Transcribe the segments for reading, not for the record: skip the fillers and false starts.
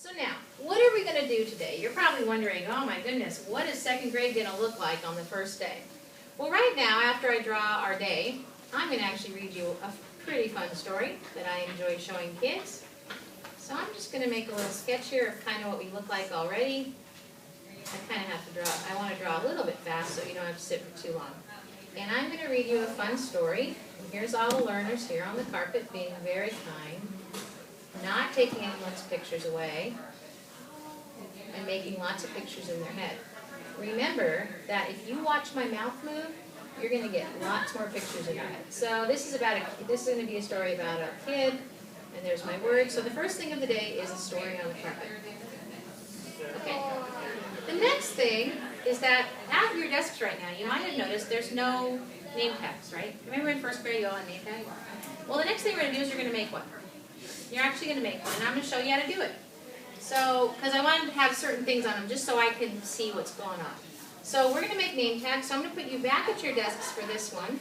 So now, what are we going to do today? You're probably wondering, oh my goodness, what is second grade going to look like on the first day? Well, right now, after I draw our day, I'm going to actually read you a pretty fun story that I enjoy showing kids. So I'm just going to make a little sketch here of kind of what we look like already. I kind of have to draw, I want to draw a little bit fast so you don't have to sit for too long. And I'm going to read you a fun story. And here's all the learners here on the carpet being very kind, not taking anyone's pictures away, and making lots of pictures in their head. Remember that if you watch my mouth move, you're going to get lots more pictures in your head. So this is going to be a story about a kid, and there's my word. So the first thing of the day is a story on the carpet. Okay. The next thing is that at your desks right now, you might have noticed there's no name tags, right? Remember in first grade you all had name tags? Well, the next thing we're going to do is you're going to make one. You're actually going to make one, and I'm going to show you how to do it. So, because I wanted to have certain things on them just so I can see what's going on. So we're going to make name tags, so I'm going to put you back at your desks for this one.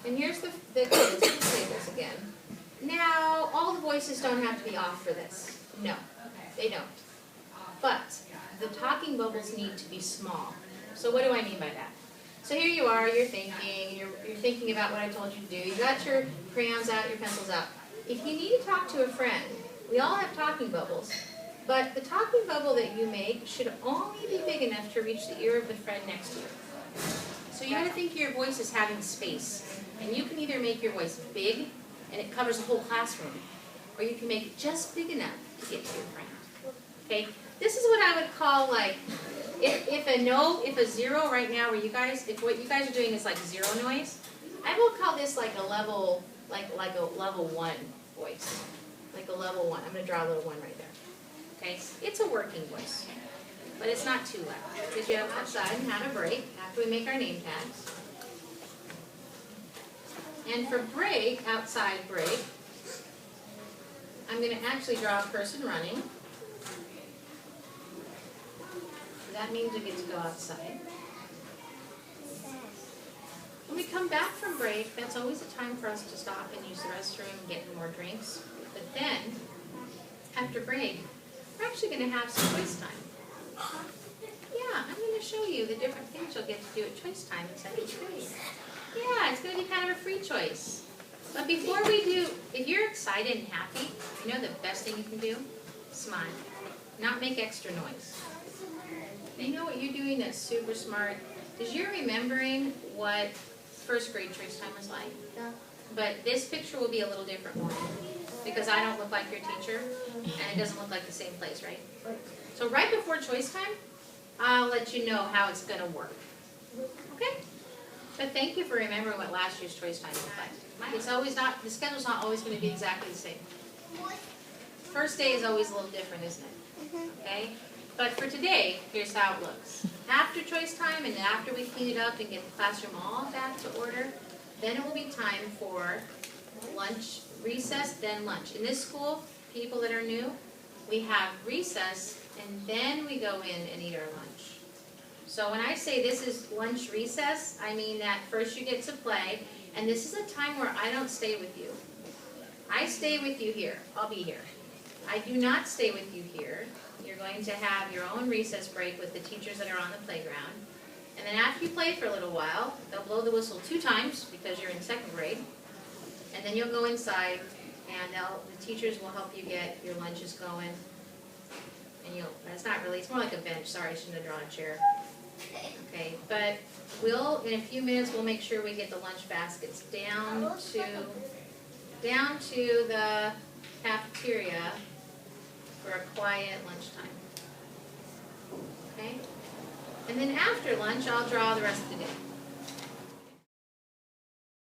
And here's the kids' tables again. Now, all the voices don't have to be off for this. No, they don't. But the talking bubbles need to be small. So what do I mean by that? So here you are, you're thinking about what I told you to do. You got your crayons out, your pencils out. If you need to talk to a friend, we all have talking bubbles, but the talking bubble that you make should only be big enough to reach the ear of the friend next to you. So you got to think of your voice as having space. And you can either make your voice big, and it covers the whole classroom, or you can make it just big enough to get to your friend. Okay? This is what I would call like, if a zero right now, where you guys, if what you guys are doing is like zero noise, I will call this like a level, like a level 1 voice, like a level 1. I'm going to draw a little 1 right there. Okay, it's a working voice, but it's not too loud because you have outside and have a break after we make our name tags. And for break, outside break, I'm going to actually draw a person running. That means we get to go outside. When we come back from break, that's always a time for us to stop and use the restroom and get more drinks. But then, after break, we're actually going to have some choice time. Yeah, I'm going to show you the different things you'll get to do at choice time in second grade. Yeah, it's going to be kind of a free choice. But before we do, if you're excited and happy, you know the best thing you can do? Smile. Not make extra noise. You know what you're doing that's super smart? Is you're remembering what first grade choice time was like. Yeah. But this picture will be a little different more because I don't look like your teacher and it doesn't look like the same place, right? So right before choice time, I'll let you know how it's going to work. Okay? But thank you for remembering what last year's choice time looked like. It's always not, the schedule's not always going to be exactly the same. First day is always a little different, isn't it? Okay? But for today, here's how it looks. After choice time and after we clean it up and get the classroom all back to order, then it will be time for lunch, recess, then lunch. In this school, people that are new, we have recess and then we go in and eat our lunch. So when I say this is lunch recess, I mean that first you get to play, and this is a time where I don't stay with you. I stay with you here. I'll be here. I do not stay with you here. You're going to have your own recess break with the teachers that are on the playground. And then after you play for a little while, they'll blow the whistle 2 times because you're in second grade. And then you'll go inside and the teachers will help you get your lunches going. And it's not really, it's more like a bench. Sorry, I shouldn't have drawn a chair. Okay, but in a few minutes, we'll make sure we get the lunch baskets down to the cafeteria for a quiet lunchtime. Okay? And then after lunch, I'll draw the rest of the day.